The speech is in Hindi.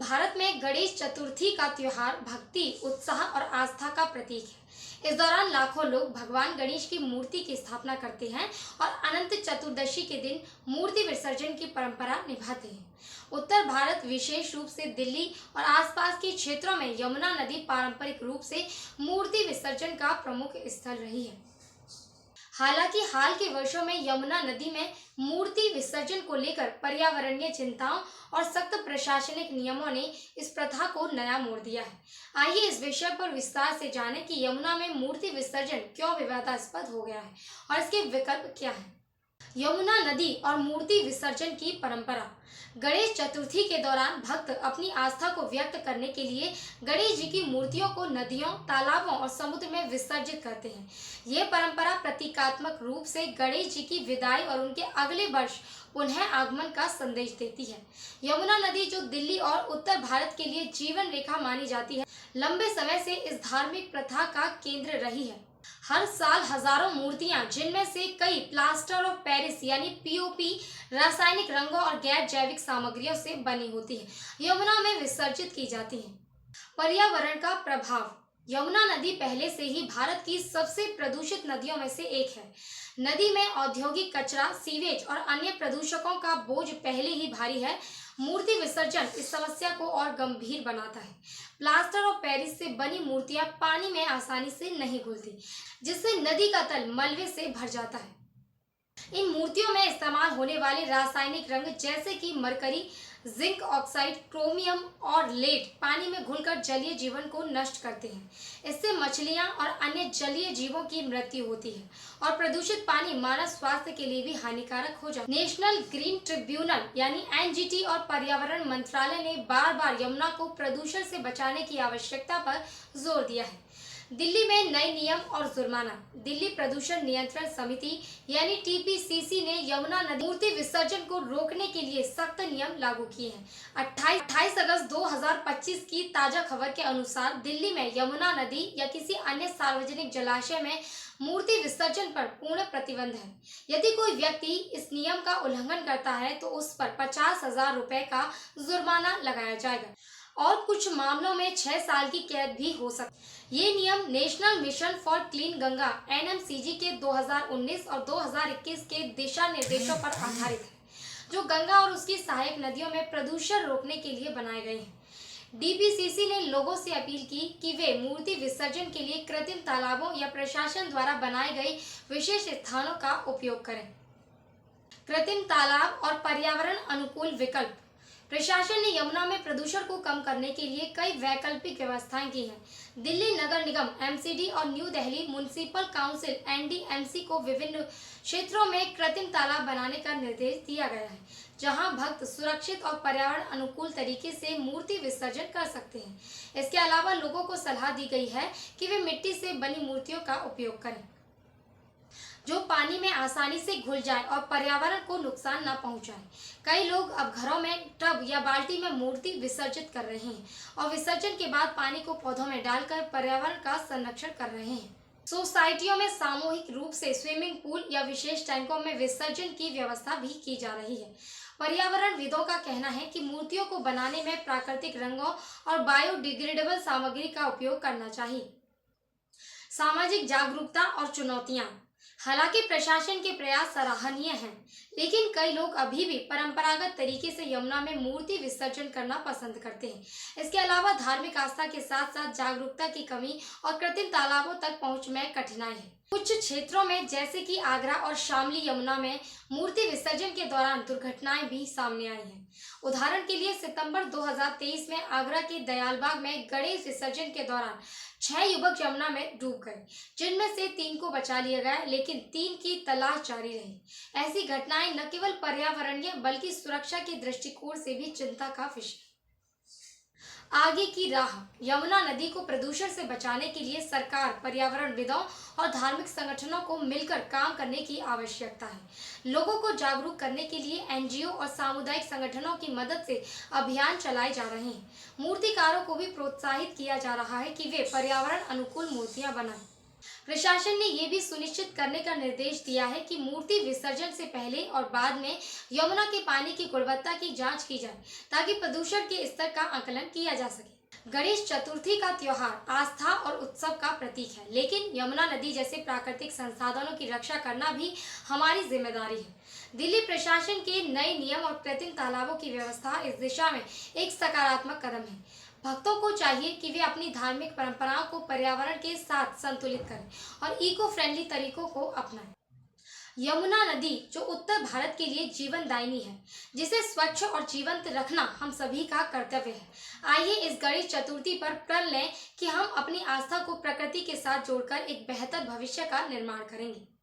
भारत में गणेश चतुर्थी का त्योहार भक्ति, उत्साह और आस्था का प्रतीक है। इस दौरान लाखों लोग भगवान गणेश की मूर्ति की स्थापना करते हैं और अनंत चतुर्दशी के दिन मूर्ति विसर्जन की परंपरा निभाते हैं। उत्तर भारत, विशेष रूप से दिल्ली और आसपास के क्षेत्रों में यमुना नदी पारंपरिक रूप से मूर्ति विसर्जन का प्रमुख स्थल रही है। हालांकि हाल के वर्षों में यमुना नदी में मूर्ति विसर्जन को लेकर पर्यावरणीय चिंताओं और सख्त प्रशासनिक नियमों ने इस प्रथा को नया मोड़ दिया है। आइए इस विषय पर विस्तार से जानें कि यमुना में मूर्ति विसर्जन क्यों विवादास्पद हो गया है और इसके विकल्प क्या हैं। यमुना नदी और मूर्ति विसर्जन की परंपरा। गणेश चतुर्थी के दौरान भक्त अपनी आस्था को व्यक्त करने के लिए गणेश जी की मूर्तियों को नदियों, तालाबों और समुद्र में विसर्जित करते हैं। यह परंपरा प्रतीकात्मक रूप से गणेश जी की विदाई और उनके अगले वर्ष पुनः आगमन का संदेश देती है। यमुना नदी, जो दिल्ली और उत्तर भारत के लिए जीवन रेखा मानी जाती है, लंबे समय से इस धार्मिक प्रथा का केंद्र रही है। हर साल हजारों मूर्तियां, जिनमें से कई प्लास्टर ऑफ पेरिस यानी पीओपी, रासायनिक रंगों और गैर जैविक सामग्रियों से बनी होती है, यमुना में विसर्जित की जाती हैं। पर्यावरण का प्रभाव। यमुना नदी पहले से ही भारत की सबसे प्रदूषित नदियों में से एक है। नदी में औद्योगिक कचरा, सीवेज और अन्य प्रदूषकों का बोझ पहले ही भारी है। मूर्ति विसर्जन इस समस्या को और गंभीर बनाता है। प्लास्टर ऑफ पेरिस से बनी मूर्तियां पानी में आसानी से नहीं घुलती, जिससे नदी का तल मलबे से भर जाता है। इन मूर्तियों में इस्तेमाल होने वाले रासायनिक रंग, जैसे कि मरकरी, जिंक ऑक्साइड, क्रोमियम और लेड, पानी में घुलकर जलीय जीवन को नष्ट करते हैं। इससे मछलियां और अन्य जलीय जीवों की मृत्यु होती है और प्रदूषित पानी मानव स्वास्थ्य के लिए भी हानिकारक हो जाता है। नेशनल ग्रीन ट्रिब्यूनल यानी एनजीटी और पर्यावरण मंत्रालय ने बार बार यमुना को प्रदूषण से बचाने की आवश्यकता पर जोर दिया है। दिल्ली में नए नियम और जुर्माना। दिल्ली प्रदूषण नियंत्रण समिति यानी टीपीसीसी ने यमुना नदी मूर्ति विसर्जन को रोकने के लिए सख्त नियम लागू किए हैं। 28 अगस्त 2025 की ताजा खबर के अनुसार दिल्ली में यमुना नदी या किसी अन्य सार्वजनिक जलाशय में मूर्ति विसर्जन पर पूर्ण प्रतिबंध है। यदि कोई व्यक्ति इस नियम का उल्लंघन करता है तो उस पर 50,000 रुपए का जुर्माना लगाया जाएगा और कुछ मामलों में 6 साल की कैद भी हो सकती है। ये नियम national mission for clean Ganga NMCG के 2019 और 2021 के दिशा निर्देशों पर आधारित है, जो गंगा और उसकी सहायक नदियों में प्रदूषण रोकने के लिए बनाए गए हैं। डीपीसीसी ने लोगों से अपील की कि वे मूर्ति विसर्जन के लिए कृत्रिम तालाबों या प्रशासन द्वारा बनाए गए विशेष स्थानों का उपयोग करें। कृत्रिम तालाब और पर्यावरण अनुकूल विकल्प। प्रशासन ने यमुना में प्रदूषण को कम करने के लिए कई वैकल्पिक व्यवस्थाएं की हैं। दिल्ली नगर निगम एमसीडी और new Delhi municipal council NDMC को विभिन्न क्षेत्रों में कृत्रिम तालाब बनाने का निर्देश दिया गया है, जहां भक्त सुरक्षित और पर्यावरण अनुकूल तरीके से मूर्ति विसर्जन कर सकते हैं। इसके अलावा लोगों को सलाह दी गई है कि वे मिट्टी से बनी मूर्तियों का उपयोग करें, जो पानी में आसानी से घुल जाए और पर्यावरण को नुकसान न पहुंचाए। कई लोग अब घरों में टब या बाल्टी में मूर्ति विसर्जित कर रहे हैं और विसर्जन के बाद पानी को पौधों में डालकर पर्यावरण का संरक्षण कर रहे हैं। सोसाइटियों में सामूहिक रूप से स्विमिंग पूल या विशेष टैंकों में विसर्जन की व्यवस्था भी की जा रही है। पर्यावरणविदों का कहना है कि मूर्तियों को बनाने में प्राकृतिक रंगों और बायोडिग्रेडेबल सामग्री का उपयोग करना चाहिए। सामाजिक जागरूकता और चुनौतियां। हालांकि प्रशासन के प्रयास सराहनीय हैं, लेकिन कई लोग अभी भी परंपरागत तरीके से यमुना में मूर्ति विसर्जन करना पसंद करते हैं। इसके अलावा धार्मिक आस्था के साथ साथ जागरूकता की कमी और कृत्रिम तालाबों तक पहुंच में कठिनाई है। कुछ क्षेत्रों में, जैसे कि आगरा और शामली, यमुना में मूर्ति विसर्जन के दौरान दुर्घटनाएं भी सामने आई हैं। उदाहरण के लिए सितंबर 2023 में आगरा के दयालबाग में गणेश विसर्जन के दौरान 6 युवक यमुना में डूब गए, जिनमें से 3 को बचा लिया गया, लेकिन 3 की तलाश जारी रही। ऐसी घटनाएं न केवल पर्यावरणीय बल्कि सुरक्षा के दृष्टिकोण से भी चिंता का विषय। आगे की राह। यमुना नदी को प्रदूषण से बचाने के लिए सरकार, पर्यावरणविदों और धार्मिक संगठनों को मिलकर काम करने की आवश्यकता है। लोगों को जागरूक करने के लिए एनजीओ और सामुदायिक संगठनों की मदद से अभियान चलाए जा रहे हैं। मूर्तिकारों को भी प्रोत्साहित किया जा रहा है कि वे पर्यावरण अनुकूल मूर्तियां बनाएं। प्रशासन ने ये भी सुनिश्चित करने का निर्देश दिया है कि मूर्ति विसर्जन से पहले और बाद में यमुना के पानी की गुणवत्ता की जांच की जाए, ताकि प्रदूषण के स्तर का आकलन किया जा सके। गणेश चतुर्थी का त्योहार आस्था और उत्सव का प्रतीक है, लेकिन यमुना नदी जैसे प्राकृतिक संसाधनों की रक्षा करना भी हमारी जिम्मेदारी है। दिल्ली प्रशासन के नए नियम और कृत्रिम तालाबों की व्यवस्था इस दिशा में एक सकारात्मक कदम है। भक्तों को चाहिए कि वे अपनी धार्मिक परंपराओं को पर्यावरण के साथ संतुलित करें और इको फ्रेंडली तरीकों को अपनाएं। यमुना नदी जो उत्तर भारत के लिए जीवनदायिनी है, जिसे स्वच्छ और जीवंत रखना हम सभी का कर्तव्य है। आइए इस गणेश चतुर्थी पर प्रण लें कि हम अपनी आस्था को प्रकृति के साथ जोड़कर एक बेहतर भविष्य का निर्माण करेंगे।